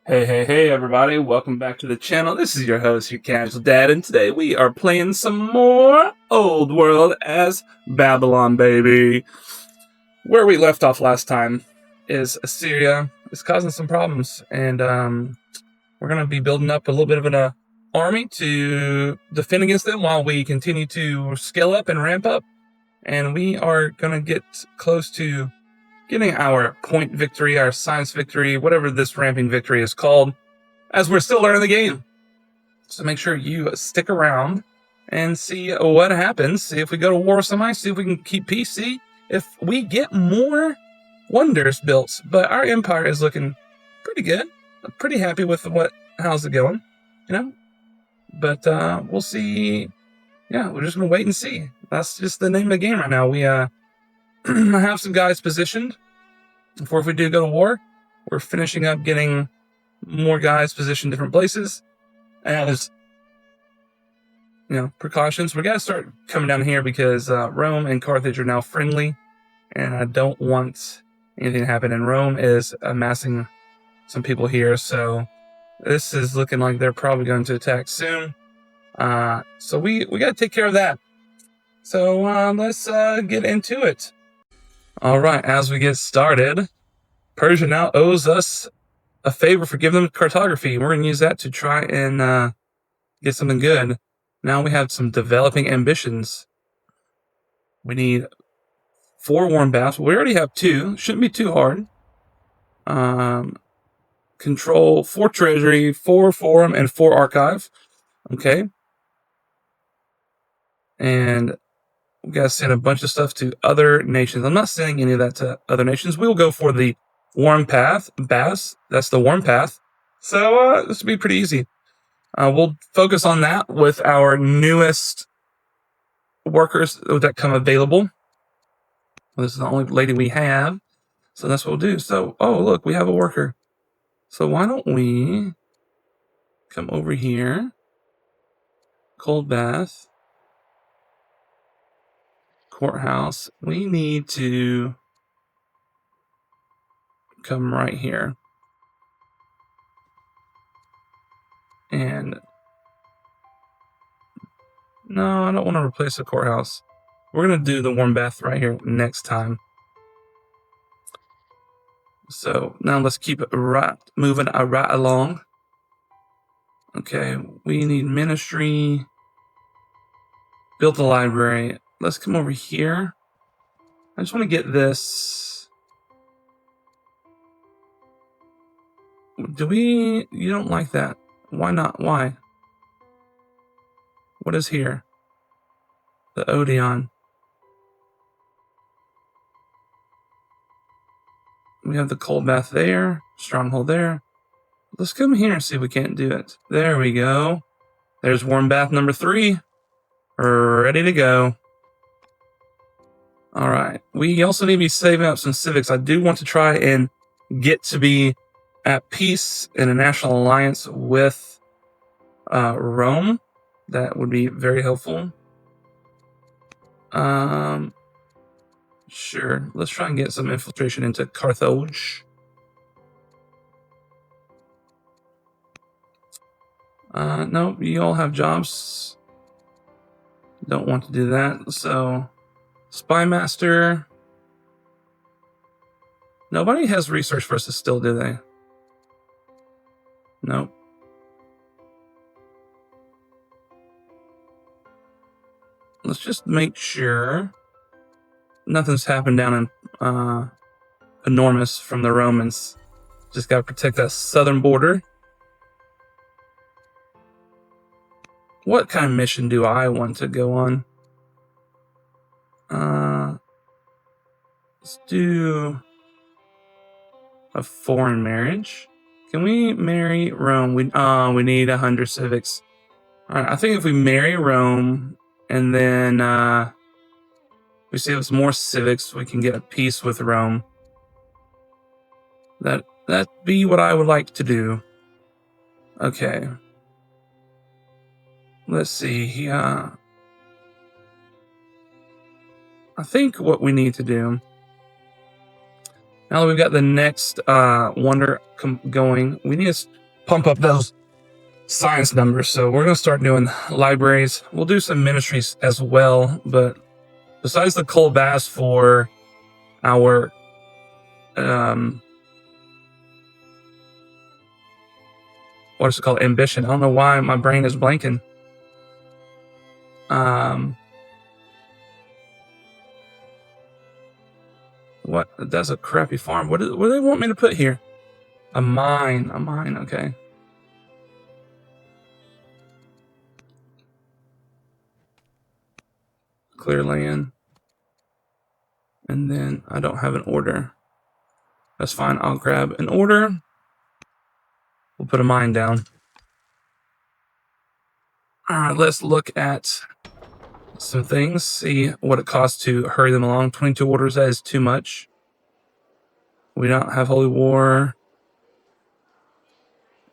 Hey, everybody. Welcome back to the channel. This is your host, your Casual Dad, and today we are playing some more Old World as Babylon, baby. Where we left off last time is Assyria is causing some problems, and we're going to be building up a little bit of an army to defend against them while we continue to scale up and ramp up, and we are going to get close to getting our point victory, our science victory, whatever this ramping victory is called, as we're still learning the game. So make sure you stick around and see what happens. See if we go to war with somebody, see if we can keep peace, see if we get more wonders built. But our empire is looking pretty good. I'm pretty happy with how's it going, you know? But we'll see. Yeah, we're just gonna wait and see. That's just the name of the game right now. We I have some guys positioned for if we do go to war. We're finishing up getting more guys positioned different places. As precautions, we got to start coming down here because Rome and Carthage are now friendly, and I don't want anything to happen. And Rome is amassing some people here, so this is looking like they're probably going to attack soon. So we got to take care of that. So let's get into it. All right, as we get started, Persia now owes us a favor for giving them cartography. We're going to use that to try and get something good. Now we have some developing ambitions. We need 4 warm baths. We already have 2. Shouldn't be too hard. Control 4 treasury, 4 forum, and 4 archive. Okay. And we got to send a bunch of stuff to other nations. I'm not sending any of that to other nations. We'll go for the warm path, baths. That's the warm path. So this will be pretty easy. We'll focus on that with our newest workers that come available. This is the only lady we have, so that's what we'll do. So, oh, look, we have a worker. So why don't we come over here, cold bath, courthouse. We need to come right here. And no, I don't want to replace the courthouse. We're going to do the warm bath right here next time. So now let's keep it moving right along. Okay, we need ministry. Build the library. Let's come over here. I just want to get this. You don't like that. Why not? Why? What is here? The Odeon. We have the cold bath there. Stronghold there. Let's come here and see if we can't do it. There we go. There's warm bath number 3. Ready to go. All right. We also need to be saving up some civics. I do want to try and get to be at peace in a national alliance with Rome. That would be very helpful. Sure. Let's try and get some infiltration into Carthage. No, you all have jobs. Don't want to do that. So, Spy Master. Nobody has research for us to still, do they? Nope. Let's just make sure nothing's happened down in Enormous from the Romans. Just gotta protect that southern border. What kind of mission do I want to go on? Let's do a foreign marriage. Can we marry Rome? We need 100 civics. All right, I think if we marry Rome and then we see if it's more civics, we can get a peace with Rome. That'd be what I would like to do. Okay. Let's see. I think what we need to do Now that we've got the next wonder going, we need to pump up those science numbers. So we're going to start doing libraries. We'll do some ministries as well, but besides the coal baths for our what is it called? Ambition. I don't know why my brain is blanking. What? That's a crappy farm. What do they want me to put here? A mine. A mine. Okay. Clear land. And then I don't have an order. That's fine. I'll grab an order. We'll put a mine down. All right, let's look at some things. See what it costs to hurry them along. 22 orders, that is too much. We don't have Holy War.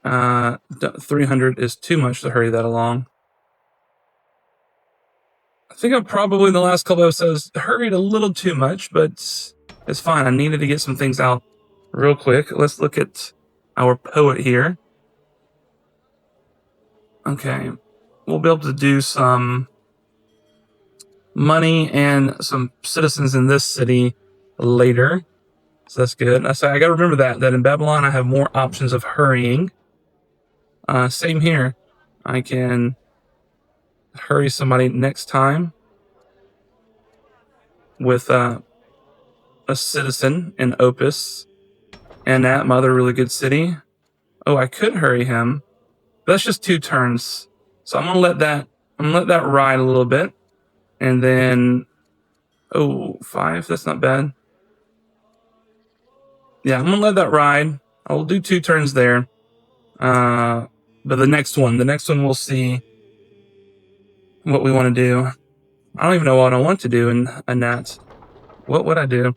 300 is too much to hurry that along. I think I'm probably in the last couple episodes hurried a little too much, but it's fine. I needed to get some things out real quick. Let's look at our poet here. Okay. We'll be able to do some money and some citizens in this city later. So that's good. I got to remember that in Babylon I have more options of hurrying. Same here. I can hurry somebody next time with a citizen in Opus and at my other really good city. Oh, I could hurry him. That's just 2 turns. So I'm gonna let that ride a little bit. And then 5, that's not bad. Yeah, I'm gonna let that ride. I'll do 2 turns there. But the next one we'll see what we want to do. I don't even know what I want to do in a Nat. What would I do?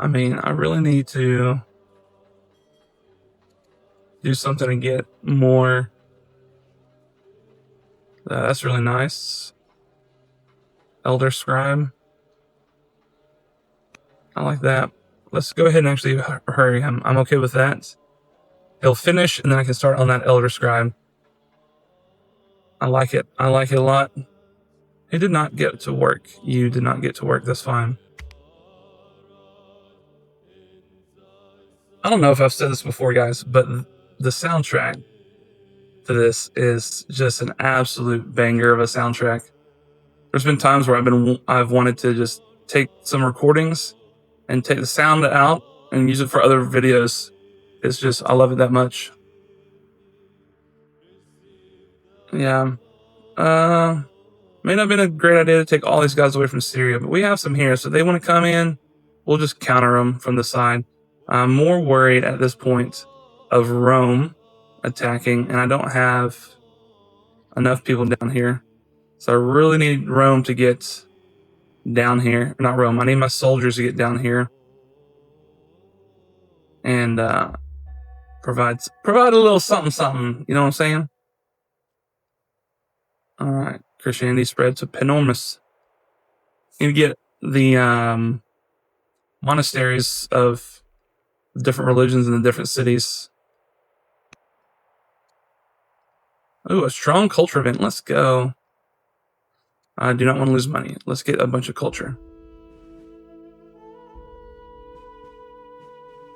I mean, I really need to do something to get more. That's really nice. Elder Scribe. I like that. Let's go ahead and actually hurry him. I'm okay with that. He'll finish, and then I can start on that Elder Scribe. I like it. I like it a lot. He did not get to work. You did not get to work. That's fine. I don't know if I've said this before, guys, but the soundtrack to this is just an absolute banger of a soundtrack. There's been times where I've wanted to just take some recordings and take the sound out and use it for other videos. It's just, I love it that much. Yeah. May not have been a great idea to take all these guys away from Syria, but we have some here, so they want to come in. We'll just counter them from the side. I'm more worried at this point of Rome attacking, and I don't have enough people down here. So I really need Rome to get down here. Not Rome, I need my soldiers to get down here. And provide a little something, you know what I'm saying? Alright, Christianity spread to Penormus. You get the monasteries of different religions in the different cities. Ooh, a strong culture event. Let's go. I do not want to lose money. Let's get a bunch of culture.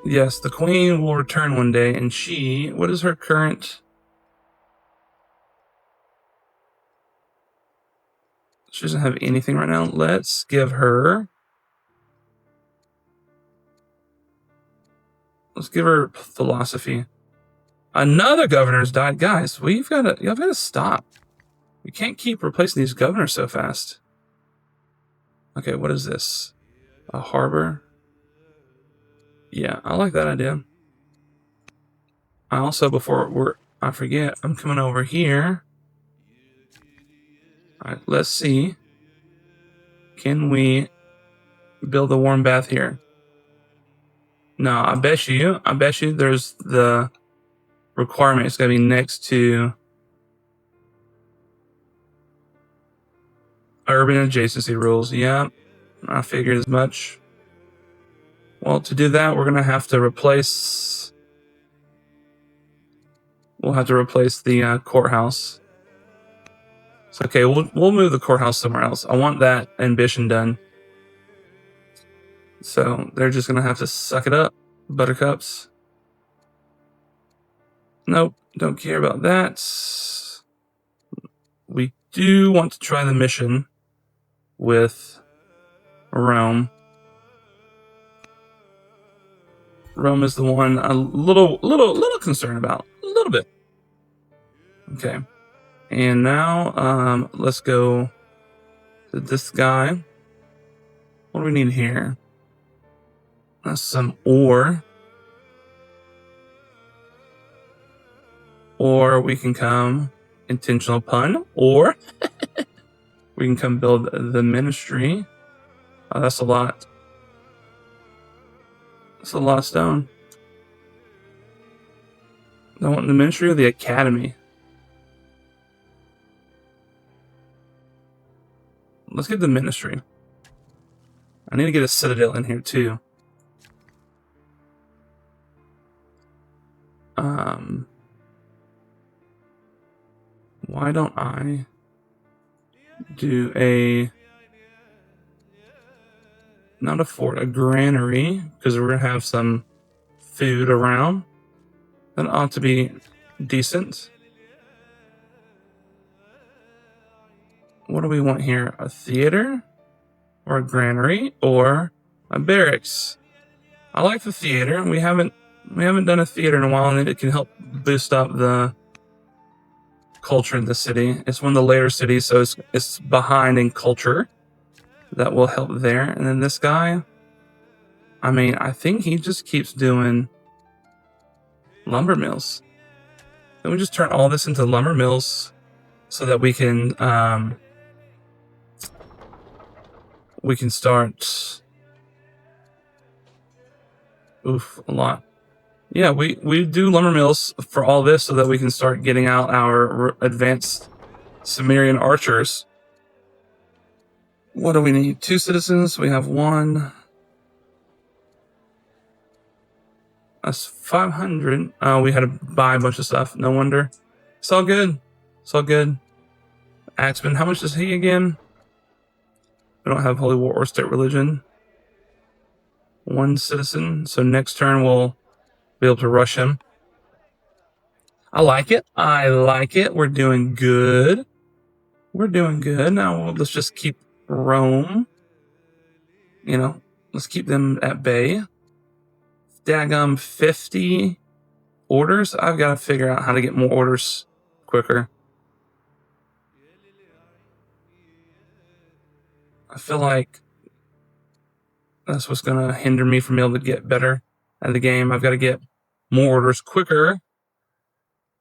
Yes, the queen will return one day, and what is her current? She doesn't have anything right now. Let's give her. Let's give her philosophy. Another governor's died. Guys, y'all gotta stop. We can't keep replacing these governors so fast. Okay, what is this? A harbor? Yeah, I like that idea. I also, I forget, I'm coming over here. Alright, let's see. Can we build a warm bath here? No, I bet you there's the requirement. It's gotta be next to Urban adjacency rules. Yeah, I figured as much. Well, to do that, we're going to have to replace... We'll have to replace the courthouse. So, okay, we'll move the courthouse somewhere else. I want that ambition done. So they're just going to have to suck it up, buttercups. Nope, don't care about that. We do want to try the mission with Rome. Rome is the one a little concerned about. A little bit. Okay. And now, let's go to this guy. What do we need here? Some ore. Or we can come, intentional pun, or we can come build the ministry. Oh, that's a lot. That's a lot of stone. I want the ministry or the academy. Let's get the ministry. I need to get a citadel in here too. Why don't I do not a fort, a granary, because we're going to have some food around. That ought to be decent. What do we want here? A theater? Or a granary? Or a barracks? I like the theater. We haven't done a theater in a while, and it can help boost up the culture in the city. It's one of the later cities, so it's behind in culture. That will help there. And then this guy, I mean, I think he just keeps doing lumber mills. Can we just turn all this into lumber mills so that we can start... Oof, a lot. Yeah, we do lumber mills for all this so that we can start getting out our advanced Sumerian archers. What do we need? 2 citizens. We have 1. That's 500. Oh, we had to buy a bunch of stuff. No wonder. It's all good. It's all good. Axeman, how much is he again? We don't have holy war or state religion. 1 citizen. So next turn we'll be able to rush him. I like it. I like it. We're doing good. We're doing good. Now let's just keep Rome. You know, let's keep them at bay. Daggum 50 orders. I've got to figure out how to get more orders quicker. I feel like that's what's going to hinder me from being able to get better at the game. I've got to get more orders quicker.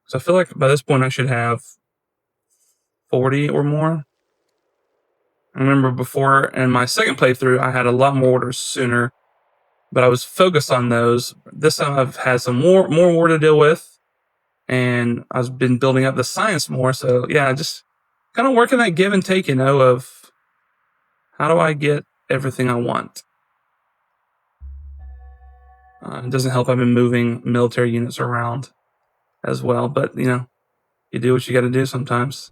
So I feel like by this point I should have 40 or more. I remember before in my second playthrough I had a lot more orders sooner, but I was focused on those. This time I've had some more war to deal with, and I've been building up the science more. So yeah, just kind of working that give and take, you know, of how do I get everything I want. It doesn't help I've been moving military units around as well, but you know, you do what you got to do sometimes.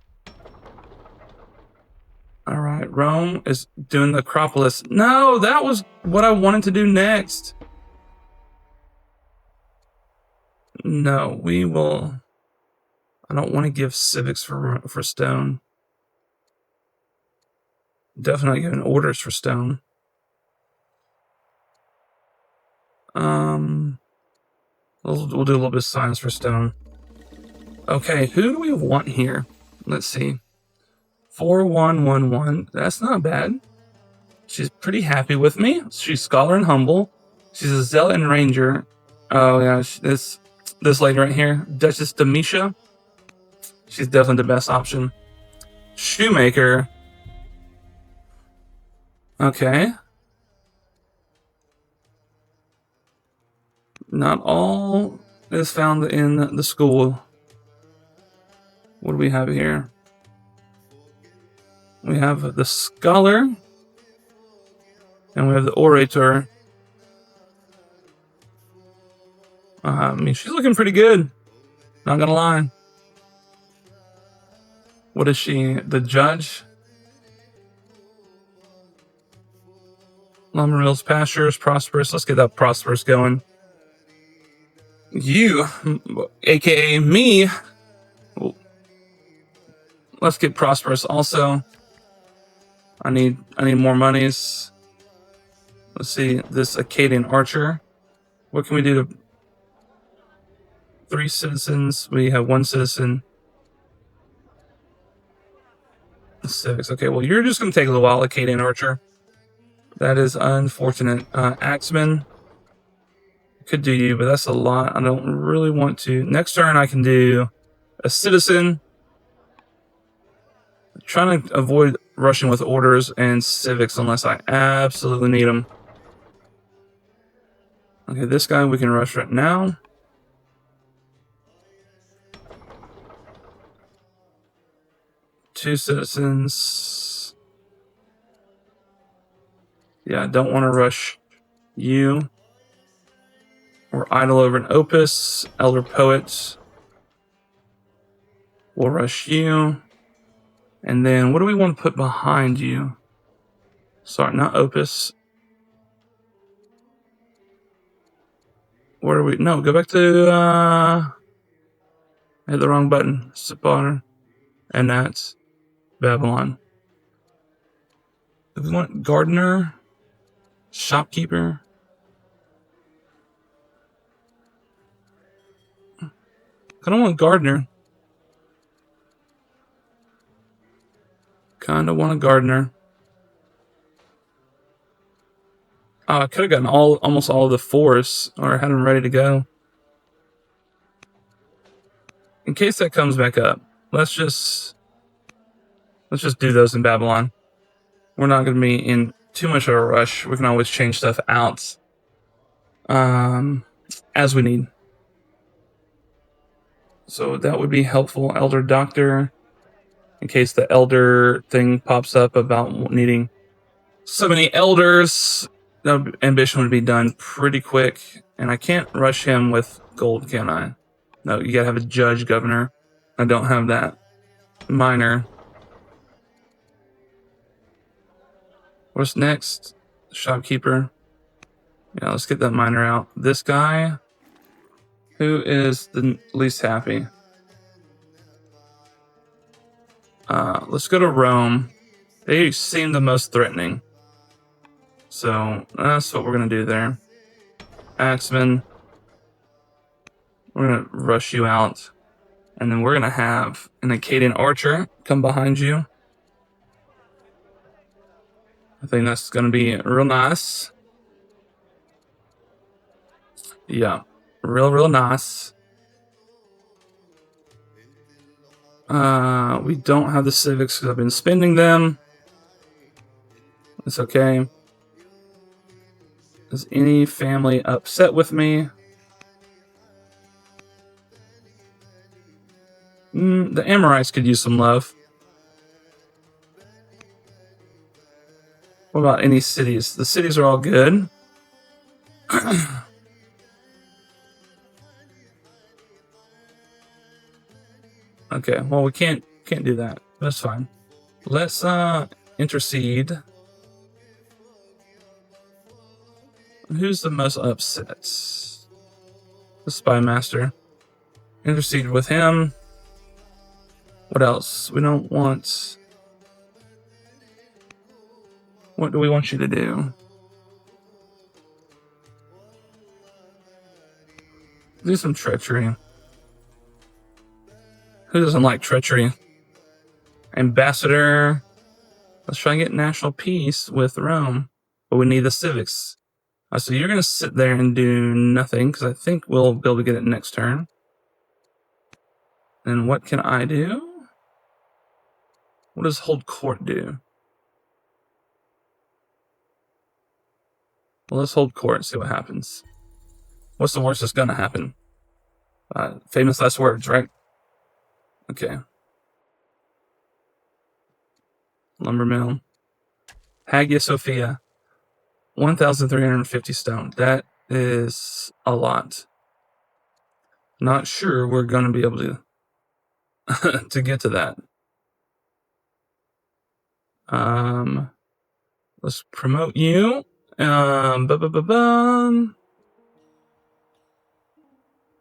All right, Rome is doing the Acropolis. No, that was what I wanted to do next. No, we will. I don't want to give civics for stone. Definitely not giving orders for stone. We'll do a little bit of science for stone. Okay, who do we want here? Let's see. 4111. That's not bad. She's pretty happy with me. She's scholar and humble. She's a zealot and ranger. Oh yeah, this lady right here, Duchess Demetia. She's definitely the best option. Shoemaker. Okay. Not all is found in the school. What do we have here? We have the scholar. And we have the orator. I mean, she's looking pretty good. Not gonna lie. What is she? The judge? Lumbermills, pastures, prosperous. Let's get that prosperous going. You, aka me. Let's get prosperous also. I need more monies. Let's see, this Akkadian archer. What can we do to 3 citizens? We have 1 citizen. Civics. Okay, well, you're just going to take a little while, Akkadian archer. That is unfortunate. Axeman. Could do you, but that's a lot. I don't really want to. Next turn, I can do a citizen. I'm trying to avoid rushing with orders and civics unless I absolutely need them. Okay, this guy we can rush right now. Two citizens. Yeah, I don't want to rush you. We're idle over an opus. Elder poet. We'll rush you. And then what do we want to put behind you? Sorry, not opus. Where are we? No, go back to, I hit the wrong button. Spotter. And that's Babylon. Do we want gardener? Shopkeeper? I don't want gardener. Kinda want a gardener. I could have gotten almost all of the forests, or had them ready to go. In case that comes back up, let's just do those in Babylon. We're not going to be in too much of a rush. We can always change stuff out as we need. So that would be helpful. Elder Doctor, in case the elder thing pops up about needing so many elders. That ambition would be done pretty quick. And I can't rush him with gold, can I? No, you gotta have a judge governor. I don't have that. Minor. What's next? Shopkeeper. Yeah, let's get that minor out. This guy. Who is the least happy? Let's go to Rome. They seem the most threatening. So that's what we're going to do there. Axeman. We're going to rush you out. And then we're going to have an Akkadian archer come behind you. I think that's going to be real nice. Yeah. Real nice. We don't have the civics because I've been spending them. It's okay. Is any family upset with me? The Amorites could use some love. What about any cities? The cities are all good. Okay, well, we can't do that. That's fine. Let's intercede. Who's the most upset? The Spy Master. Intercede with him. What else? We don't want... What do we want you to do? Do some treachery. Who doesn't like treachery? Ambassador. Let's try and get national peace with Rome. But we need the civics. So you're going to sit there and do nothing, because I think we'll be able to get it next turn. And what can I do? What does hold court do? Well, let's hold court and see what happens. What's the worst that's going to happen? Famous last words, right? Okay. Lumber mill. Hagia Sophia. 1,350 stone. That is a lot. Not sure we're going to be able to to get to that. Let's promote you. Well,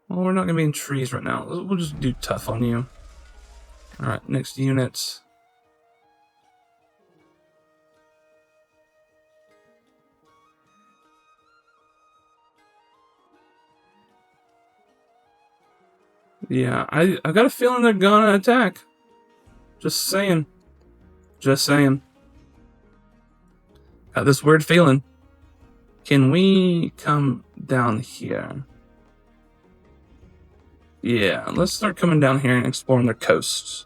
we're not going to be in trees right now. We'll just do tough on you. All right, next unit. Yeah, I got a feeling they're gonna attack. Just saying. Just saying. Got this weird feeling. Can we come down here? Yeah, let's start coming down here and exploring their coasts.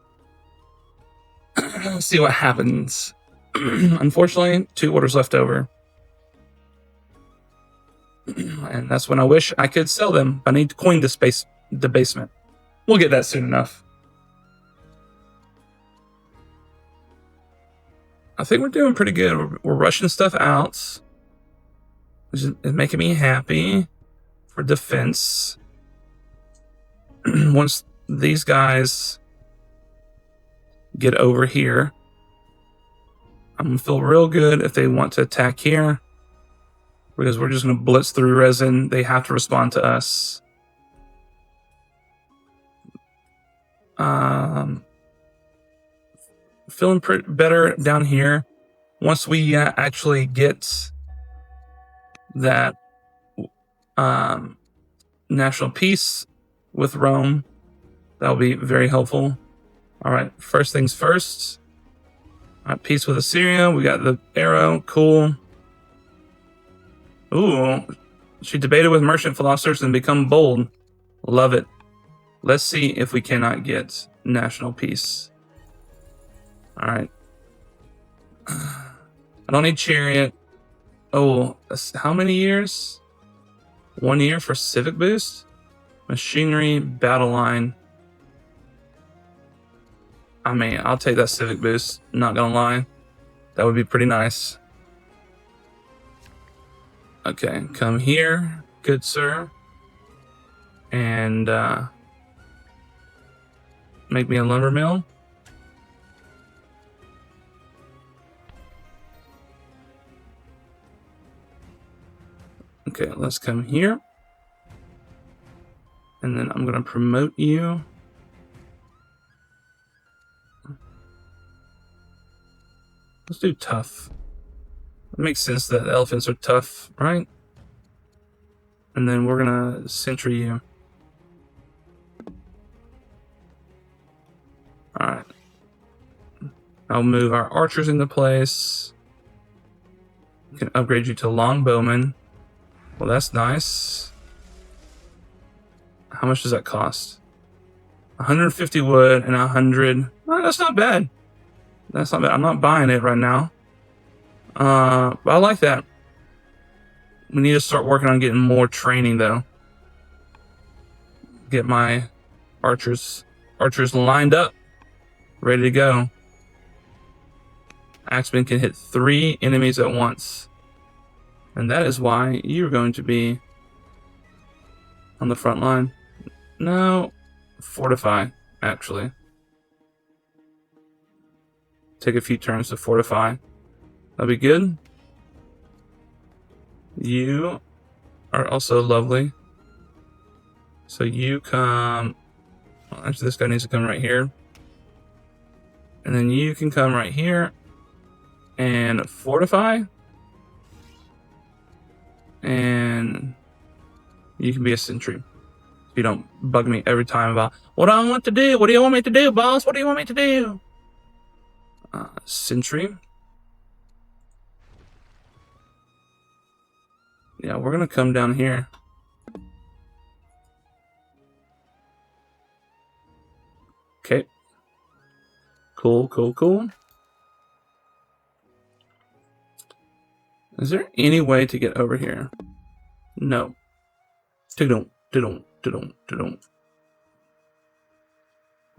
See what happens. Unfortunately, 2 orders left over. And that's when I wish I could sell them. I need to coin the basement. We'll get that soon enough. I think we're doing pretty good. We're rushing stuff out, which is making me happy for defense. Once these guys get over here, I'm going to feel real good if they want to attack here, because we're just going to blitz through resin. They have to respond to us. Feeling better down here. Once we actually get that national peace with Rome, that'll be very helpful. All right, first things first. All right, peace with Assyria. We got the arrow. Cool. Ooh, she debated with merchant philosophers and become bold. Love it. Let's see if we cannot get national peace. All right. I don't need chariot. Oh, how many years? 1 year for civic boost? Machinery, battle line. I mean, I'll take that civic boost, not gonna lie. That would be pretty nice. Okay, come here, good sir. And make me a lumber mill. Okay, let's come here. And then I'm going to promote you. Let's do tough. It makes sense that elephants are tough, right? And then we're going to sentry you. Alright. I'll move our archers into place. We can upgrade you to longbowman. Well, that's nice. How much does that cost? 150 wood and 100. Oh, that's not bad. That's not bad. I'm not buying it right now. But I like that. We need to start working on getting more training, though. Get my archers lined up, ready to go. Axeman can hit 3 enemies at once. And that is why you're going to be on the front line. No, fortify, actually. Take a few turns to fortify. That'll be good. You are also lovely. So you come... Well, actually, this guy needs to come right here. And then you can come right here and fortify. And you can be a sentry. You don't bug me every time about, what do I want to do? What do you want me to do, boss? What do you want me to do? Sentry. Yeah, we're going to come down here. Okay. Cool, cool, cool. Is there any way to get over here? No.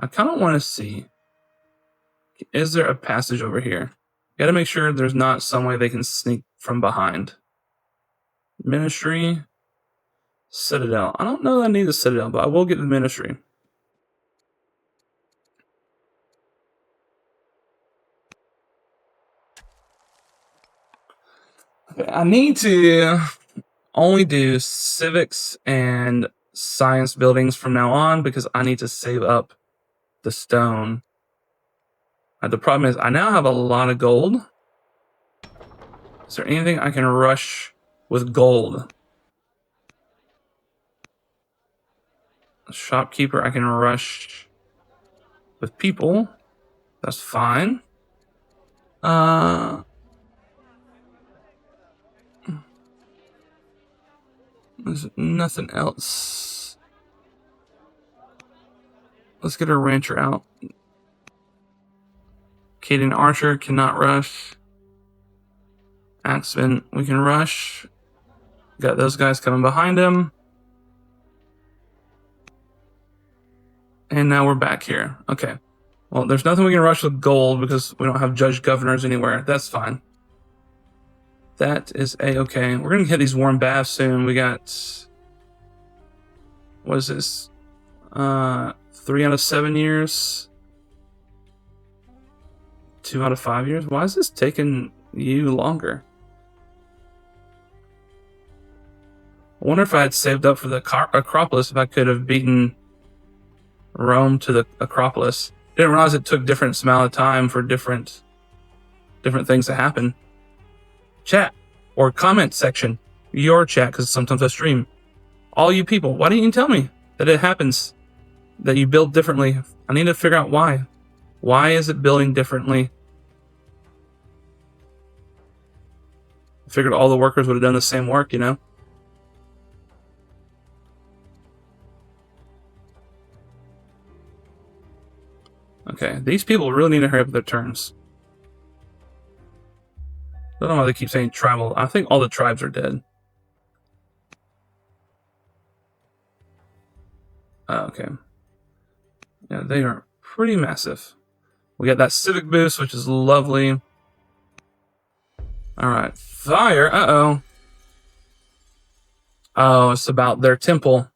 I kind of want to see. Is there a passage over here? Gotta make sure there's not some way they can sneak from behind. Ministry. Citadel. I don't know that I need the Citadel, but I will get the Ministry. Okay, I need to only do civics and science buildings from now on because I need to save up the stone. The problem is I now have a lot of gold. Is there anything I can rush with gold? Shopkeeper, I can rush with people. That's fine. There's nothing else. Let's get a rancher out. Caden Archer cannot rush. Axeman, we can rush. Got those guys coming behind him. And now we're back here. Okay. Well, there's nothing we can rush with gold because we don't have judge governors anywhere. That's fine. That is a-okay. We're going to hit these warm baths soon. We got... What is this? 3 out of 7 years. 2 out of 5 years. Why is this taking you longer? I wonder if I had saved up for the Acropolis, if I could have beaten Rome to the Acropolis. Didn't realize it took different amount of time for different things to happen. Chat or comment section. Your chat, because sometimes I stream. All you people, why didn't you tell me that it happens? That you build differently? I need to figure out why. Why is it building differently? I figured all the workers would have done the same work, you know? Okay, these people really need to hurry up their turns. I don't know why they keep saying tribal. I think all the tribes are dead. Okay. Yeah, they are pretty massive. We got that civic boost, which is lovely. Alright, fire. Uh-oh. Oh, it's about their temple.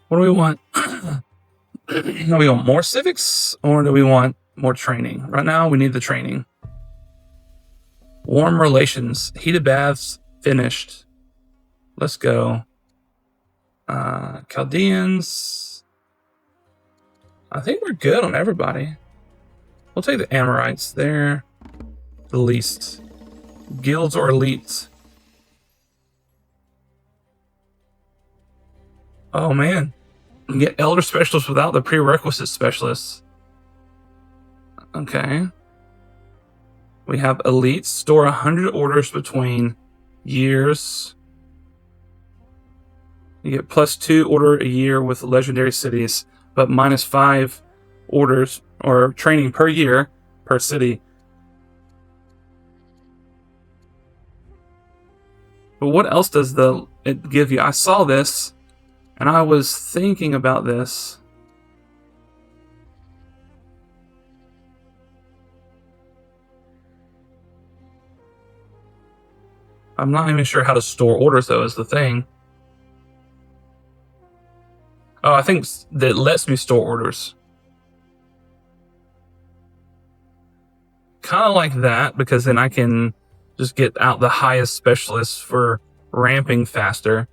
What do we want? Do we want more civics or do we want more training? Right now, we need the training. Warm relations. Heated baths finished. Let's go. Chaldeans. I think we're good on everybody. We'll take the Amorites. They're the least. Guilds or elites. Oh man. You get elder specialists without the prerequisite specialists. Okay. We have elites. Store 100 orders between years. You get +2 order a year with legendary cities, but -5 orders or training per year per city. But what else does it give you? I saw this, and I was thinking about this. I'm not even sure how to store orders, though, is the thing. Oh, I think that lets me store orders. Kind of like that, because then I can just get out the highest specialists for ramping faster.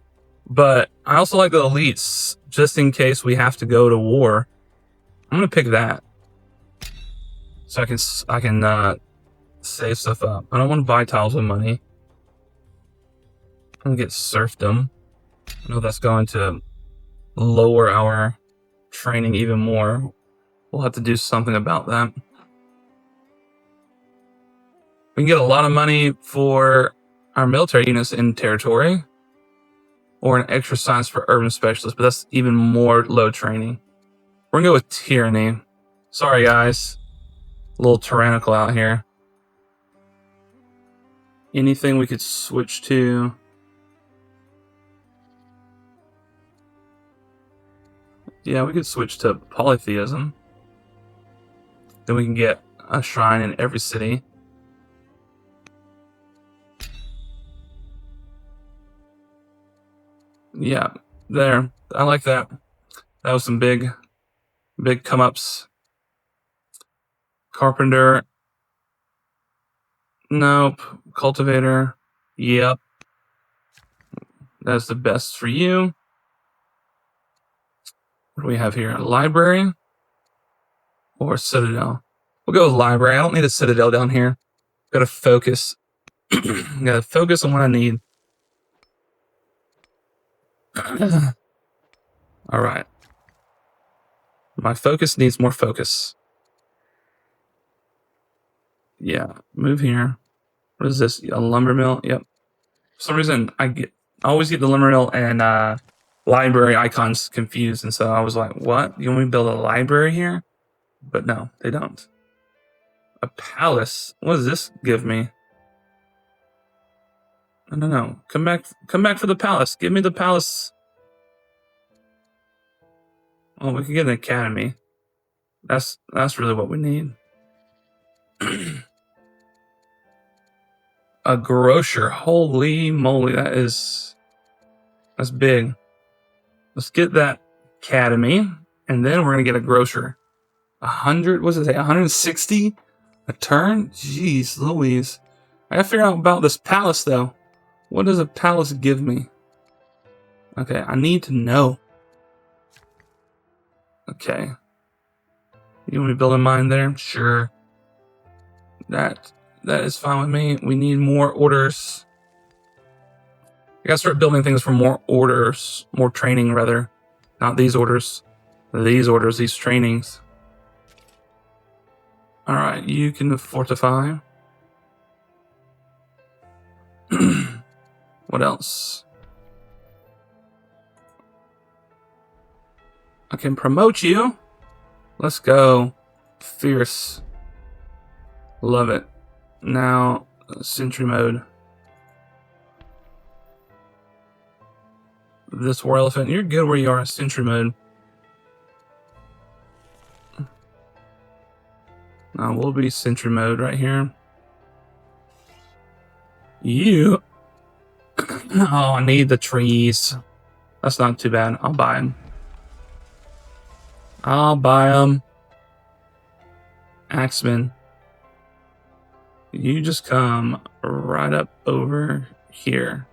But I also like the elites, just in case we have to go to war. I'm going to pick that. So I can save stuff up. I don't want to buy tiles with money. I'm going to get serfdom. I know that's going to lower our training even more. We'll have to do something about that. We can get a lot of money for our military units in territory, or an extra science for urban specialists, but that's even more low training. We're gonna go with tyranny. Sorry guys, a little tyrannical out here. anything we could switch to? Yeah, we could switch to polytheism. Then we can get a shrine in every city. Yeah, there. I like that. That was some big come-ups. Carpenter. Nope. Cultivator. Yep. That's the best for you. What do we have here? A library or citadel? We'll go with library. I don't need a citadel down here. Gotta focus. Gotta focus on what I need. All right. My focus needs more focus. Yeah, move here. What is this? A lumber mill? Yep. For some reason, I always get the lumber mill and library icons confused, and so I was like, "What? You want me to build a library here?" But no, they don't. A palace? What does this give me? No. Come back for the palace. Give me the palace. Oh, we could get an academy. That's really what we need. A grocer. Holy moly, that's big. Let's get that academy, and then we're gonna get a grocer. 100, what does it say? 160 a turn? Jeez Louise. I gotta figure out about this palace though. What does a palace give me? Okay, I need to know. Okay. You want me to build a mine there? Sure. That is fine with me. We need more orders. I gotta start building things for more orders. More training, rather. Not these orders. These orders, these trainings. Alright, you can fortify. What else? I can promote you. Let's go. Fierce. Love it. Now, sentry mode. This war elephant, you're good where you are in sentry mode. Now we'll be sentry mode right here. You. Oh, I need the trees. That's not too bad. I'll buy them. Axeman. You just come right up over here.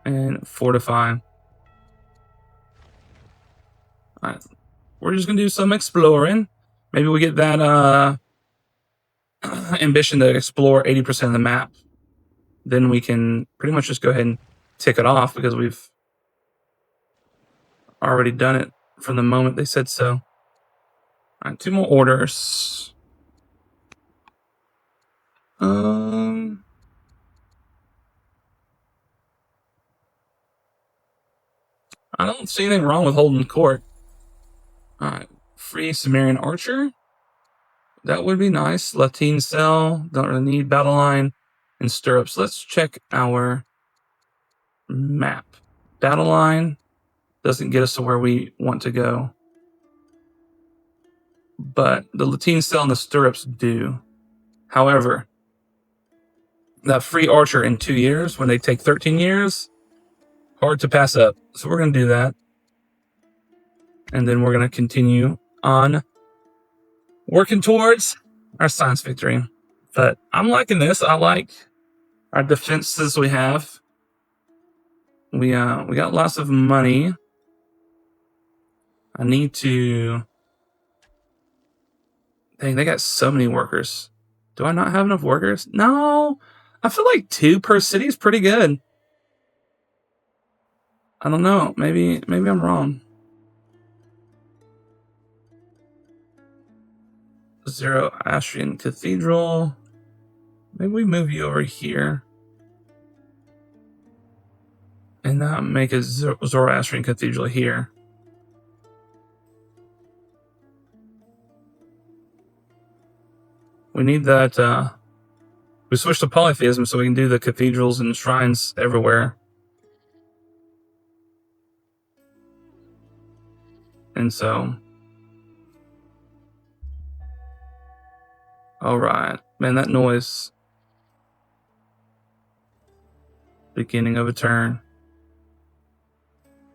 And fortify. Alright. We're just gonna do some exploring. Maybe we get that ambition to explore 80% of the map. Then we can pretty much just go ahead and tick it off because we've already done it from the moment they said so. Alright, 2 more orders. I don't see anything wrong with holding court. Alright, free Sumerian archer. That would be nice. Latin cell. Don't really need battle line and stirrups. Let's check our map. Battle line doesn't get us to where we want to go. But the Latin cell and the stirrups do. However, that free archer in 2 years, when they take 13 years, hard to pass up. So we're going to do that. And then we're going to continue on working towards our science victory. But I'm liking this. I like our defenses we have. We got lots of money. I need to... Dang, they got so many workers. Do I not have enough workers? No. I feel like 2 per city is pretty good. I don't know. Maybe I'm wrong. 0 Cathedral. Maybe we move you over here. And make a Zoroastrian Cathedral here. We need that We switched to polytheism so we can do the cathedrals and shrines everywhere. And so... Alright. Man, that noise. Beginning of a turn.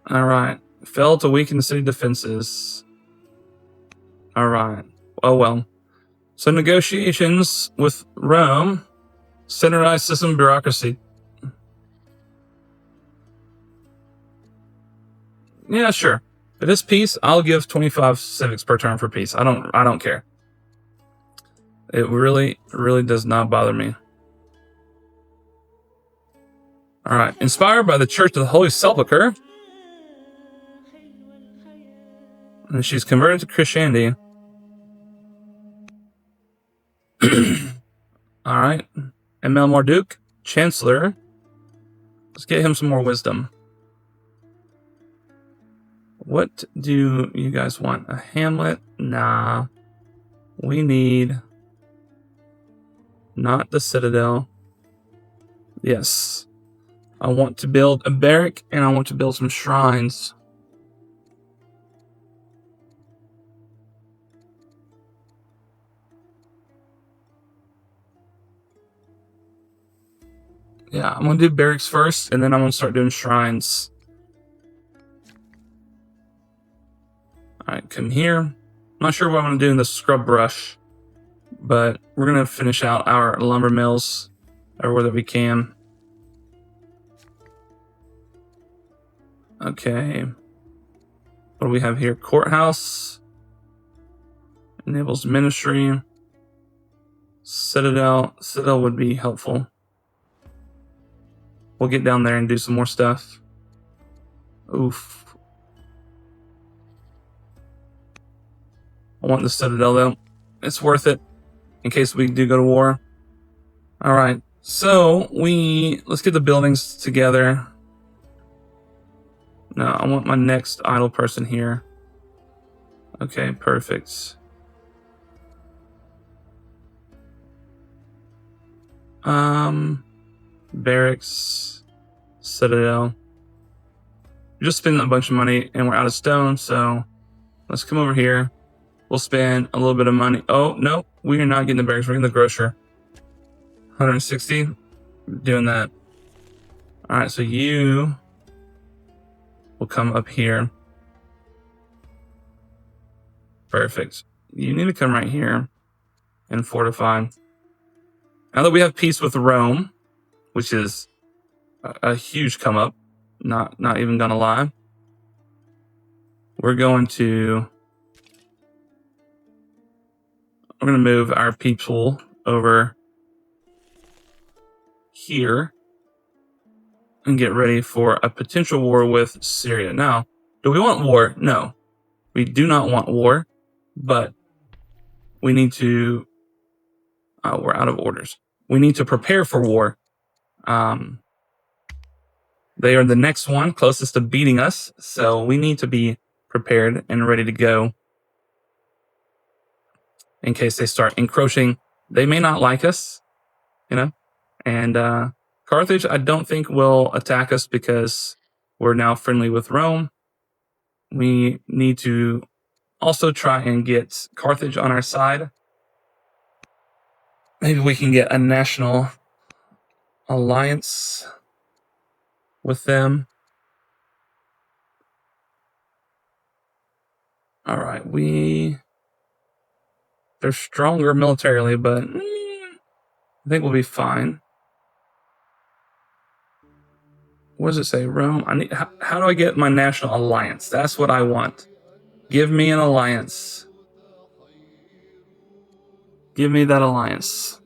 Alright. Failed to weaken the city defenses. Alright. Oh well. So negotiations with Rome. Centralized system bureaucracy. Yeah, sure. For this peace, I'll give 25 civics per turn for peace. I don't care. It really does not bother me. Alright. Inspired by the Church of the Holy Sepulchre. And she's converted to Christianity. Alright. ML Marduk, Chancellor. Let's get him some more wisdom. What do you guys want? A hamlet? Nah. We need... Not the Citadel. Yes. I want to build a barrack, and I want to build some shrines. Yeah, I'm going to do barracks first, and then I'm going to start doing shrines. Alright, come here. I'm not sure what I'm going to do in the scrub brush, but we're going to finish out our lumber mills everywhere that we can. Okay. What do we have here? Courthouse. Enables ministry. Citadel. Citadel would be helpful. We'll get down there and do some more stuff. Oof. I want the Citadel though. It's worth it in case we do go to war. Alright, so let's get the buildings together. No, I want my next idle person here. Okay, perfect. Barracks, Citadel. We just spent a bunch of money and we're out of stone, so let's come over here. We'll spend a little bit of money. Oh, no, we are not getting the barracks. We're getting the grocer. 160. Doing that. All right, so you will come up here. Perfect. You need to come right here and fortify. Now that we have peace with Rome, which is a huge come up, not even gonna lie, we're gonna move our people over here and get ready for a potential war with Syria. Now, do we want war? No, we do not want war, but we need to, we're out of orders. We need to prepare for war. They are the next one closest to beating us, so we need to be prepared and ready to go in case they start encroaching. They may not like us, you know, and Carthage I don't think will attack us because we're now friendly with Rome. We need to also try and get Carthage on our side. Maybe we can get a national alliance with them. All right, they're stronger militarily, but I think we'll be fine. What does it say? Rome. How do I get my national alliance? That's what I want. Give me an alliance. Give me that alliance.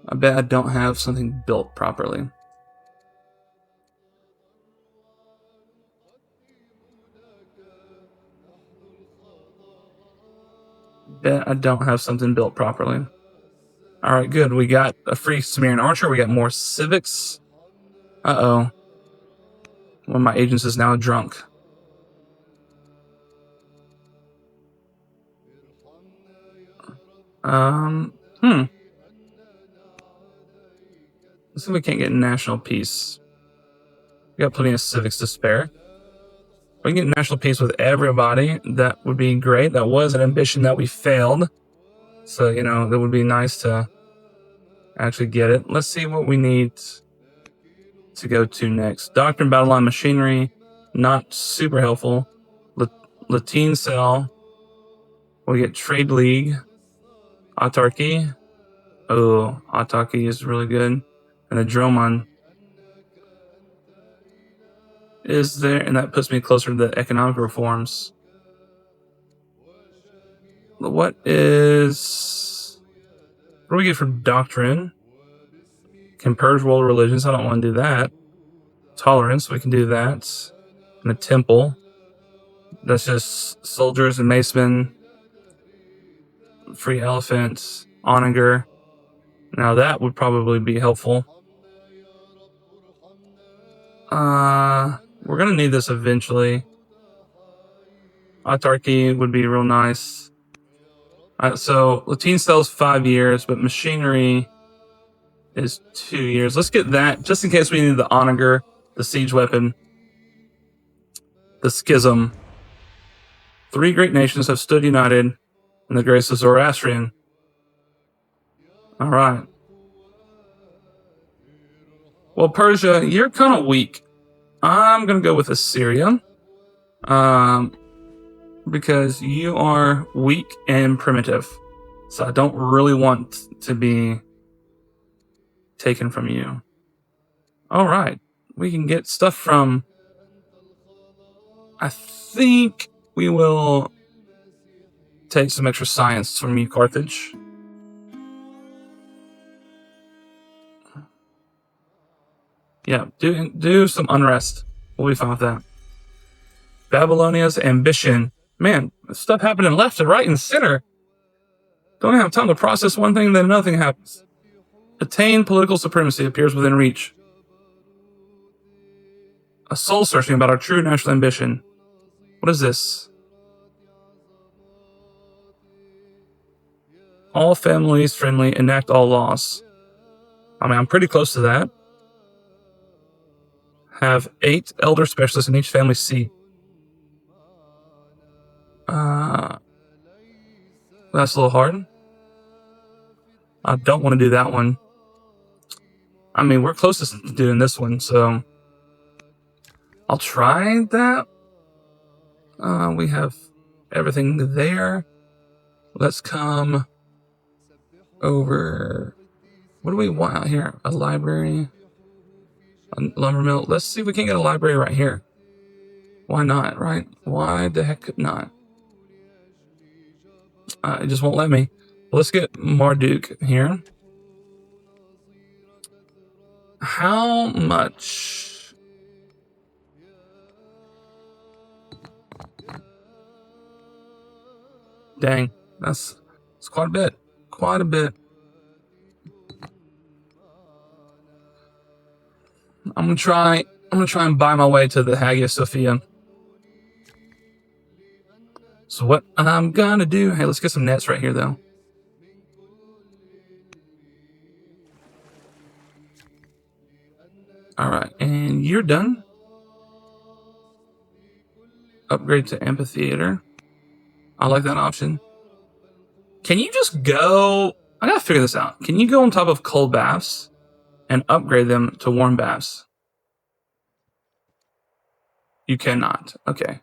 I bet I don't have something built properly. Bet I don't have something built properly. Alright, good. We got a free Sumerian archer. We got more civics. Uh-oh. One of my agents is now drunk. Let's see if we can't get national peace. We got plenty of civics to spare. We can get national peace with everybody. That would be great. That was an ambition that we failed. So, you know, that would be nice to actually get it. Let's see what we need to go to next. Doctrine, battle line, machinery. Not super helpful. Latin cell. We get trade league. Autarky. Oh, autarky is really good. And the Dromon is there, and that puts me closer to the economic reforms. What do we get for doctrine? Can purge world religions. I don't want to do that. Tolerance, we can do that. And a temple. That's just soldiers and macemen. Free elephants. Onager. Now that would probably be helpful. We're gonna need this eventually. Autarky would be real nice. So Latin cells 5 years, but machinery is 2 years. Let's get that just in case we need the onager, the siege weapon, the schism. 3 great nations have stood united in the grace of Zoroastrian. All right. Well, Persia, you're kind of weak. I'm going to go with Assyria. Because you are weak and primitive. So I don't really want to be taken from you. All right. We can get stuff from... I think we will take some extra science from you, Carthage. Yeah, do some unrest. We'll be fine with that. Babylonia's ambition. Man, stuff happening left and right and center. Don't have time to process one thing, then nothing happens. Attain political supremacy appears within reach. A soul searching about our true national ambition. What is this? All families friendly, enact all laws. I mean, I'm pretty close to that. Have 8 elder specialists in each family seat. That's a little hard. I don't want to do that one. I mean, we're closest to doing this one, so I'll try that. We have everything there. Let's come over. What do we want out here? A library? A lumber mill? Let's see if we can get a library right here. Why not, right? Why the heck not? It just won't let me. Let's get Marduk here. How much? Dang, that's quite a bit. Quite a bit. I'm gonna try and buy my way to the Hagia Sophia. So what I'm gonna do, hey, let's get some nets right here though. Alright, and you're done. Upgrade to amphitheater. I like that option. Can you just go... I gotta figure this out. Can you go on top of cold baths and upgrade them to warm baths? You cannot. Okay.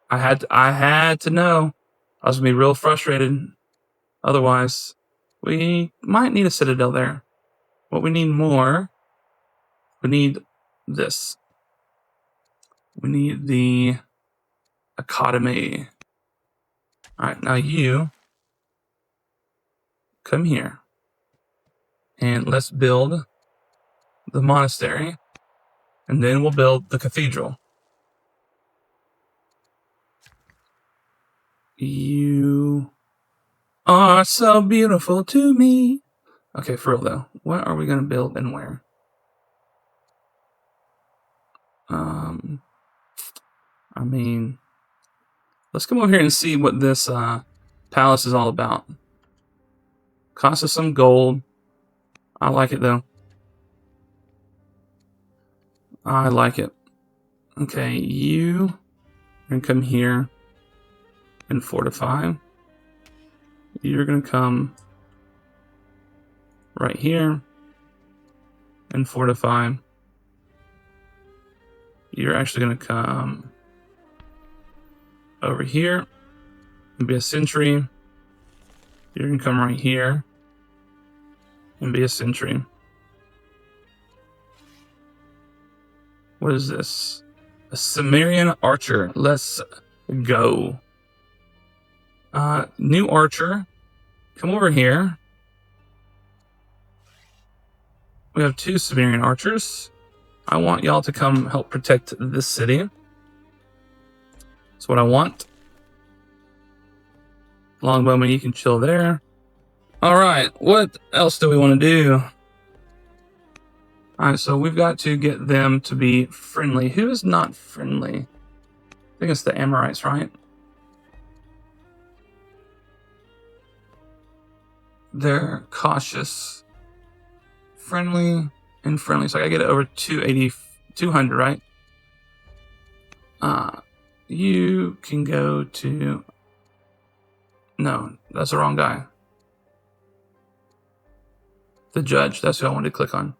I had to know. I was gonna be real frustrated. Otherwise, we might need a citadel there. What we need more, we need this. We need the academy. All right, now you come here and let's build the monastery, and then we'll build the cathedral. You are so beautiful to me. Okay, for real though, what are we gonna build and where? I mean, let's come over here and see what this palace is all about. Cost us some gold. I like it though. I like it. Okay, you can come here and fortify. You're going to come right here and fortify. You're actually going to come over here and be a sentry. You're going to come right here and be a sentry. What is this? A Sumerian archer. Let's go. New archer. Come over here. We have 2 Sumerian archers. I want y'all to come help protect this city. That's what I want. Longbowman, you can chill there. Alright, what else do we want to do? Alright, so we've got to get them to be friendly. Who is not friendly? I think it's the Amorites, right? They're cautious. Friendly and friendly. So I gotta get it over 200, right? You can go to... No, that's the wrong guy. The judge, that's who I wanted to click on.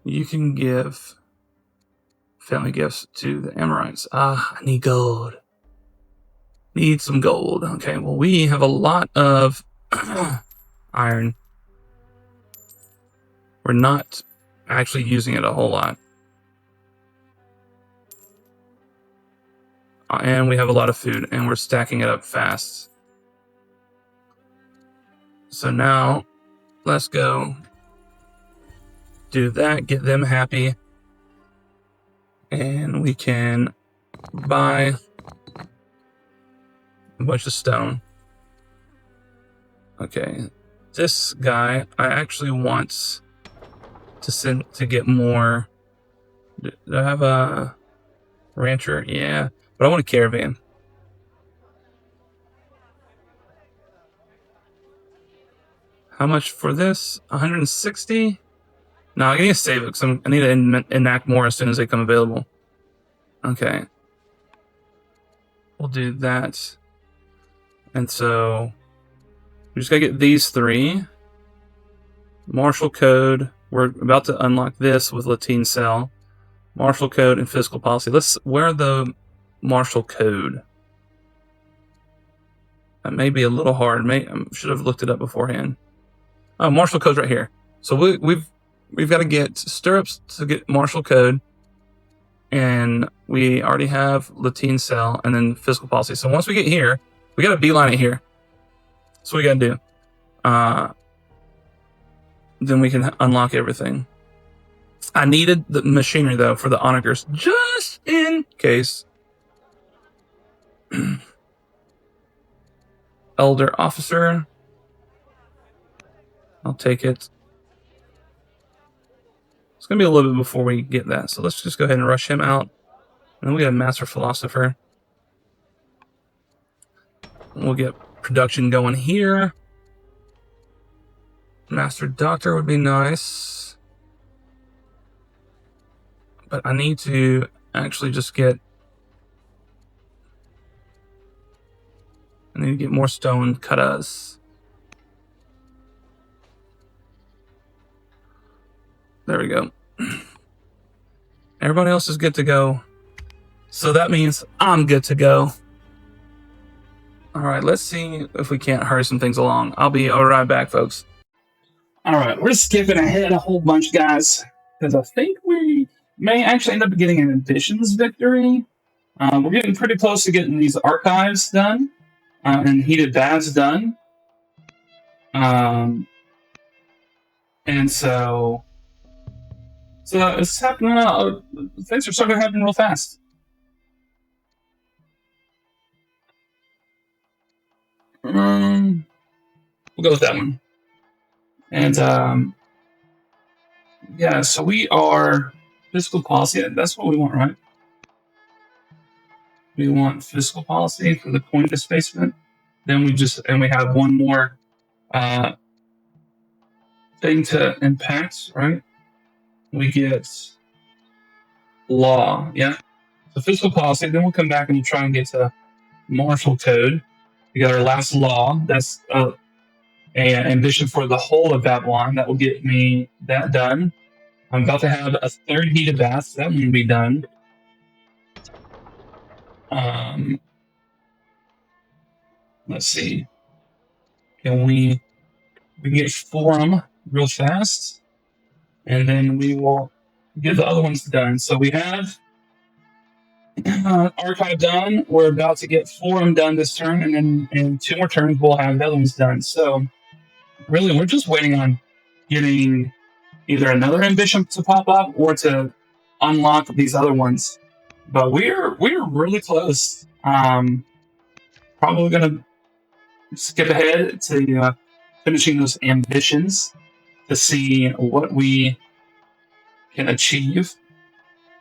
You can give family gifts to the Amorites. I need gold. Need some gold. Okay, well, we have a lot of iron. We're not actually using it a whole lot. And we have a lot of food, and we're stacking it up fast. So now, let's go do that, get them happy, and we can buy a bunch of stone. Okay, this guy, I actually want to get more. Do I have a rancher? Yeah, but I want a caravan. How much for this? 160? No, I need to save it because I need to enact more as soon as they come available. Okay. We'll do that. And so we just gotta get these 3. Martial code. We're about to unlock this with Latin Cell. Martial code and fiscal policy. Where are the martial code? That may be a little hard. I should have looked it up beforehand. Oh, martial code's right here. So we've got to get stirrups to get martial code, and we already have Latin Cell and then fiscal policy. So once we get here, we got to beeline it here. That's what we got to do. Then we can unlock everything. I needed the machinery though for the onagers, just in case. Elder officer. I'll take it. It's going to be a little bit before we get that. So let's just go ahead and rush him out. And then we got a master philosopher. We'll get production going here. Master doctor would be nice. But I need to actually just get... I need to get more stone cutters. There we go. Everybody else is good to go. So that means I'm good to go. Alright, let's see if we can't hurry some things along. I'll be right back, folks. Alright, we're skipping ahead a whole bunch, guys. Because I think we may actually end up getting an additions victory. We're getting pretty close to getting these archives done. And heated baths done. And so it's happening. Things are starting to happen real fast. We'll go with that one. And yeah, so we are fiscal policy. That's what we want, right? We want fiscal policy for the coin displacement. Then we have one more thing to impact, right? We get law. Yeah. So fiscal policy. Then we'll come back and we'll try and get to martial code. We got our last law. That's an ambition for the whole of Babylon. That will get me that done. I'm about to have a third heated bath. So that will be done. Let's see. Can we get forum real fast, and then we will get the other ones done. So we have archive done. We're about to get forum done this turn, and then in 2 more turns we'll have the other ones done. So really, we're just waiting on getting either another ambition to pop up or to unlock these other ones. But we're really close. Probably gonna skip ahead to finishing those ambitions to see what we can achieve.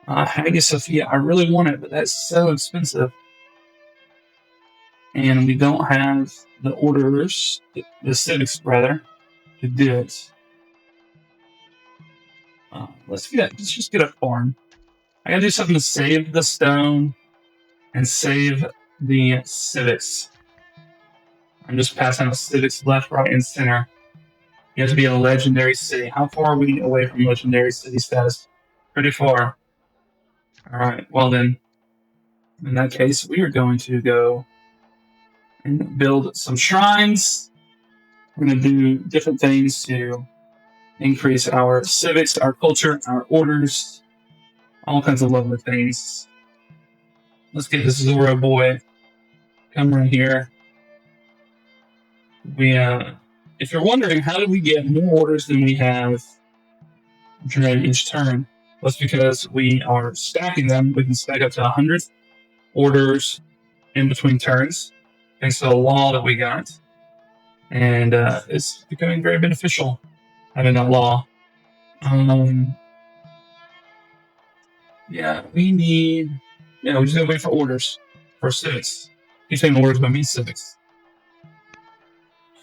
Hagia Sophia, I really want it, but that's so expensive. And we don't have the orders, the civics rather, to do it. Let's just get a farm. I gotta do something to save the stone and save the civics. I'm just passing out civics left, right, and center. You have to be a legendary city. How far are we away from legendary city status? Pretty far. Alright, well then, in that case, we are going to go and build some shrines. We're going to do different things to increase our civics, our culture, our orders, all kinds of lovely things. Let's get this Zoro boy. Come right here. If you're wondering, how did we get more orders than we have during each turn? Well, it's because we are stacking them. We can stack up to 100 orders in between turns, thanks to the law that we got. And it's becoming very beneficial having that law. Yeah, we just gotta wait for orders for civics. He's saying orders, but means civics.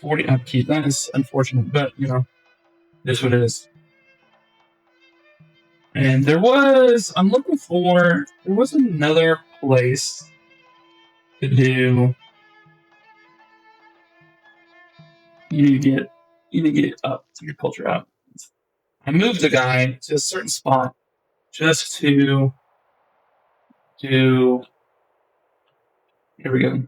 40 upkeep. That is unfortunate, but this is what it is. And there was another place to do. You need to get up to your culture up. I moved the guy to a certain spot just to do. Here we go.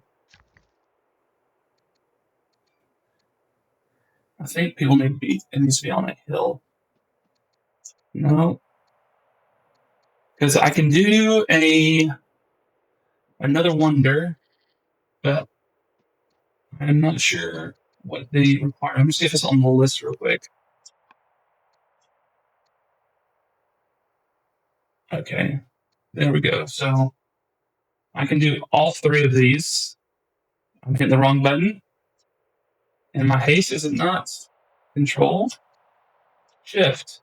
I think people need to be. It needs to be on a hill. No, because I can do another wonder, but I'm not sure what they require. I'm gonna see if it's on the list real quick. Okay, there we go. So I can do all 3 of these. I'm hitting the wrong button, and my haste is it not Control Shift.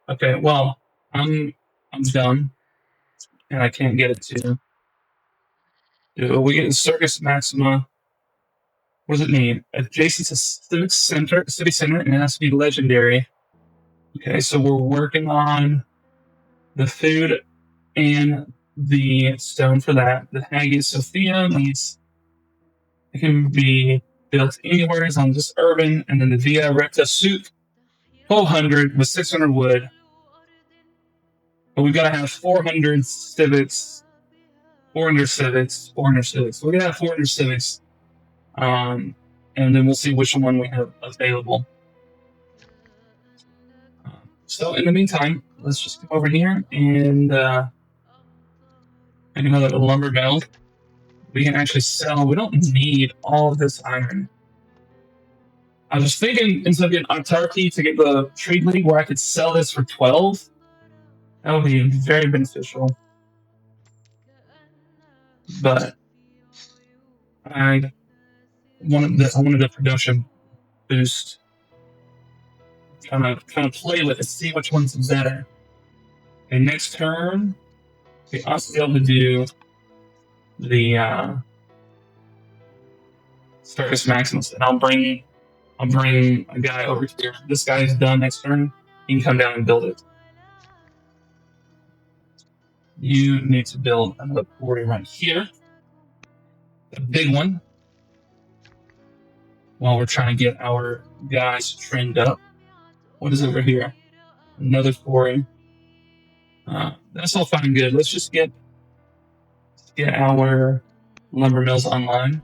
Okay, well I'm done, and I can't get it to do it. We get Circus Maxima. What does it mean? Adjacent to city center, and it has to be legendary. Okay, so we're working on the food and the stone for that. The Hagia Sophia it can be built anywhere as long as it's urban, and then the Via Recta Souk, 1200 with 600 wood. But we've got to have 400 civics. 400 civics. We're gonna have 400 civics. And then we'll see which one we have available. So in the meantime, let's just come over here and make another lumber mill. We can actually sell. We don't need all of this iron. I was thinking instead of getting autarky to get the trade league where I could sell this for 12. That would be very beneficial. But I wanted the production boost. Kind of play with it, see which one's better. And next turn, we also be able to do the Circus Maximus, and I'll bring a guy over here. This guy's done next turn. He can come down and build it. you need to build another quarry right here. A big one. While we're trying to get our guys trained up. What is over here? Another quarry. That's all fine and good. Let's just get our lumber mills online.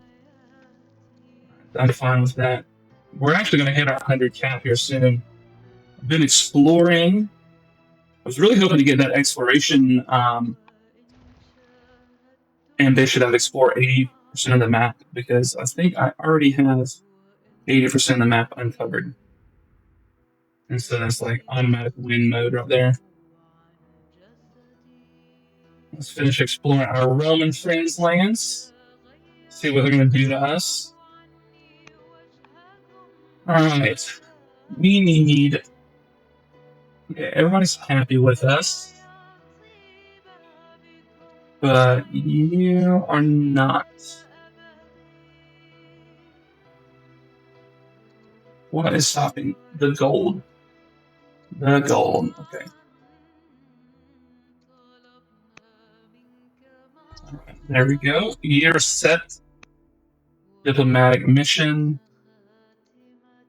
I'm fine with that. We're actually going to hit our 100 cap here soon. I've been exploring. I was really hoping to get that exploration ambition of explore 80% of the map, because I think I already have 80% of the map uncovered. And so that's like automatic win mode right there. Let's finish exploring our Roman friends' lands. See what they're going to do to us. Alright. We need... Okay, everybody's happy with us. But you are not. What is stopping? The gold. The gold. Okay. Right, there we go. Year set. Diplomatic mission.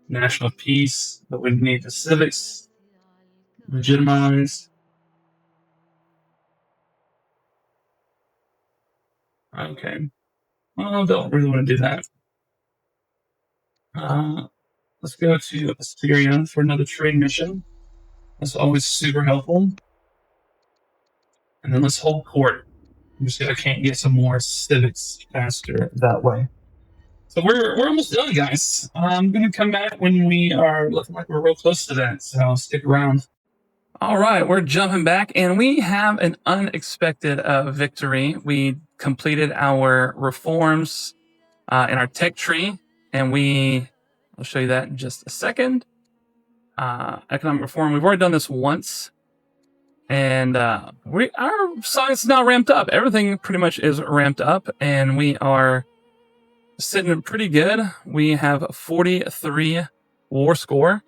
National peace. But we need the civics. Legitimize. Okay. Well, I don't really want to do that. Let's go to Assyria for another trade mission. That's always super helpful. And then let's hold court. I'm just I can't get some more civics faster that way. So we're almost done, guys. I'm gonna come back when we are looking like we're real close to that. So stick around. All right, we're jumping back, and we have an unexpected victory. We completed our reforms in our tech tree, and I'll show you that in just a second. Economic reform. We've already done this once, and our science is now ramped up. Everything pretty much is ramped up, and we are sitting pretty good. We have 43 war score.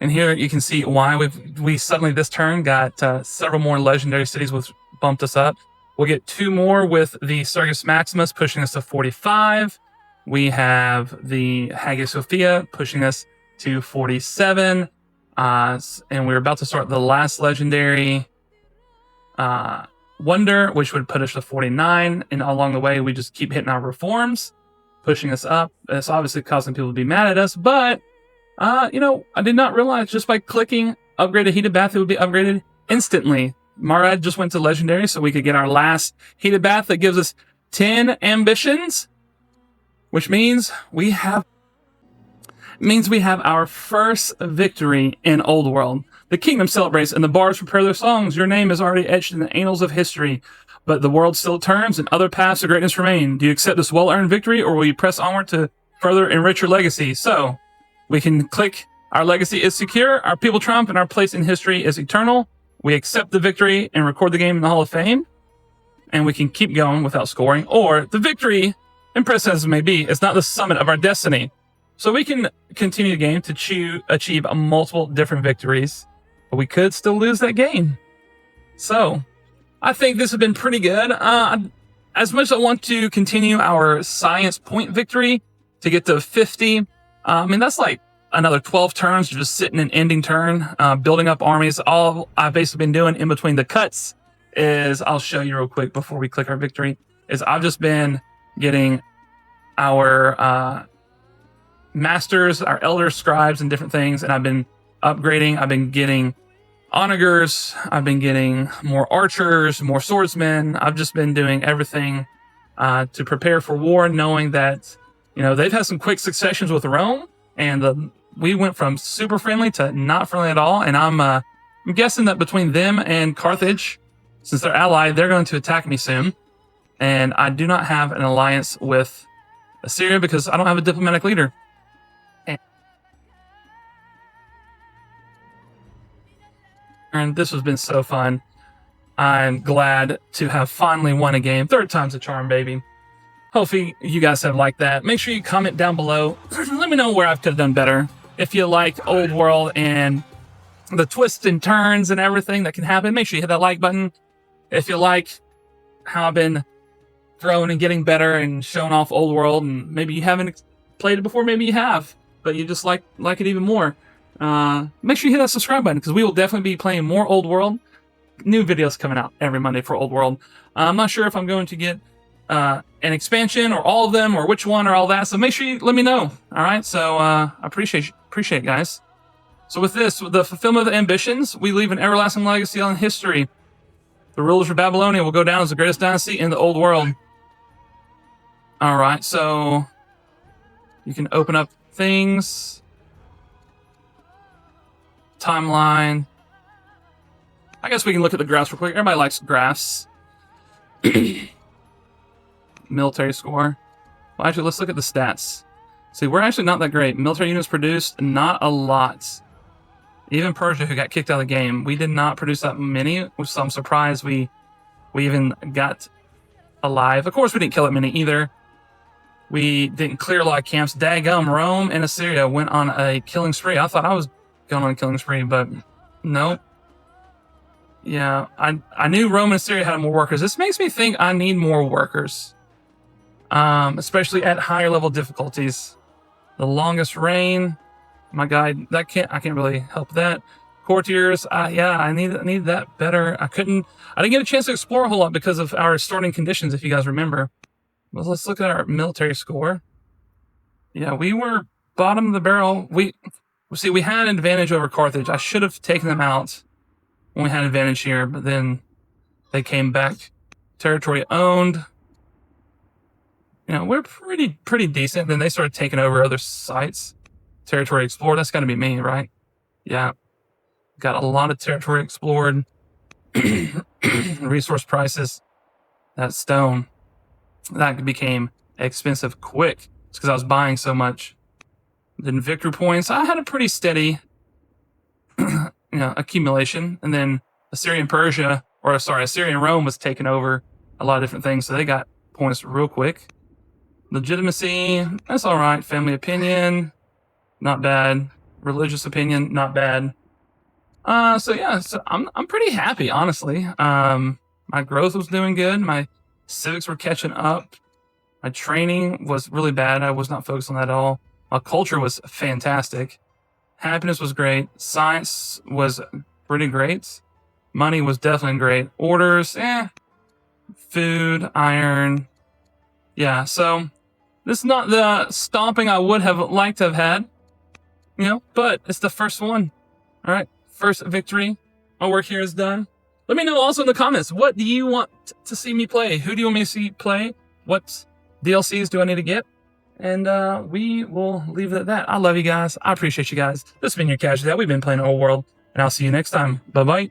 And here you can see why we suddenly this turn got several more legendary cities, which bumped us up. We'll get 2 more with the Sergius Maximus, pushing us to 45. We have the Hagia Sophia, pushing us to 47. And we're about to start the last legendary Wonder, which would put us to 49. And along the way, we just keep hitting our reforms, pushing us up. It's obviously causing people to be mad at us, but I did not realize just by clicking upgrade a heated bath, it would be upgraded instantly. Marad just went to legendary so we could get our last heated bath that gives us 10 ambitions, which means we have our first victory in Old World. The kingdom celebrates and the bards prepare their songs. Your name is already etched in the annals of history, but the world still turns and other paths of greatness remain. Do you accept this well-earned victory, or will you press onward to further enrich your legacy? So we can click our legacy is secure, our people trump, and our place in history is eternal. We accept the victory and record the game in the Hall of Fame, and we can keep going without scoring. Or the victory, impressive as it may be, is not the summit of our destiny. So we can continue the game to achieve multiple different victories, but we could still lose that game. So I think this has been pretty good. As much as I want to continue our science point victory to get to 50, that's like another 12 turns, just sitting an ending turn, building up armies. All I've basically been doing in between the cuts is, I'll show you real quick before we click our victory, is I've just been getting our masters, our elders, scribes, and different things, and I've been upgrading. I've been getting onagers. I've been getting more archers, more swordsmen. I've just been doing everything to prepare for war, knowing that they've had some quick successions with Rome, and we went from super friendly to not friendly at all. And I'm guessing that between them and Carthage, since they're allied, they're going to attack me soon. And I do not have an alliance with Assyria because I don't have a diplomatic leader. And this has been so fun. I'm glad to have finally won a game. 3rd time's a charm, baby. Hopefully you guys have liked that. Make sure you comment down below. Let me know where I could have done better. If you like Old World and the twists and turns and everything that can happen, make sure you hit that like button. if you like how I've been growing and getting better and showing off Old World, and maybe you haven't played it before, maybe you have, but you just like it even more, make sure you hit that subscribe button, because we will definitely be playing more Old World. New videos coming out every Monday for Old World. I'm not sure if I'm going to get an expansion or all of them or which one or all that, so make sure you let me know. All right, so I appreciate it, guys. So with this, with the fulfillment of the ambitions, we leave an everlasting legacy on history. The rulers of Babylonia will go down as the greatest dynasty in the Old World. All right, so you can open up things. Timeline. I guess we can look at the graphs real quick. Everybody likes graphs. Military score. Well, actually, let's look at the stats. See, we're actually not that great. Military units produced, not a lot. Even Persia, who got kicked out of the game, we did not produce that many, which so I'm surprised we even got alive. Of course, we didn't kill that many either. We didn't clear a lot of camps. Daggum, Rome and Assyria went on a killing spree. I thought I was going on a killing spree, but no. Yeah, I knew Rome and Assyria had more workers. This makes me think I need more workers, especially at higher level difficulties. The longest reign, my guy, I can't really help that. Courtiers, yeah, I need that better. I didn't get a chance to explore a whole lot because of our starting conditions, if you guys remember. Well, let's look at our military score. Yeah, we were bottom of the barrel. We had an advantage over Carthage. I should have taken them out when we had an advantage here, but then they came back. Territory owned. You know, we're pretty decent. Then they started taking over other sites. Territory explored. That's got to be me, right? Yeah. Got a lot of territory explored. Resource prices. That stone. That became expensive quick. It's because I was buying so much. Then victory points. I had a pretty steady accumulation. And then Assyrian Rome was taking over a lot of different things. So they got points real quick. Legitimacy. That's all right. Family opinion. Not bad. Religious opinion. Not bad. So I'm pretty happy, honestly. My growth was doing good. My civics were catching up. My training was really bad. I was not focused on that at all. My culture was fantastic. Happiness was great. Science was pretty great. Money was definitely great. Orders, Food, iron. Yeah, so this is not the stomping I would have liked to have had, but it's the first one. All right, first victory. My work here is done. Let me know also in the comments, what do you want to see me play? Who do you want me to see play? What DLCs do I need to get? And we will leave it at that. I love you guys. I appreciate you guys. This has been your Casual Dad. We've been playing Old World, and I'll see you next time. Bye-bye.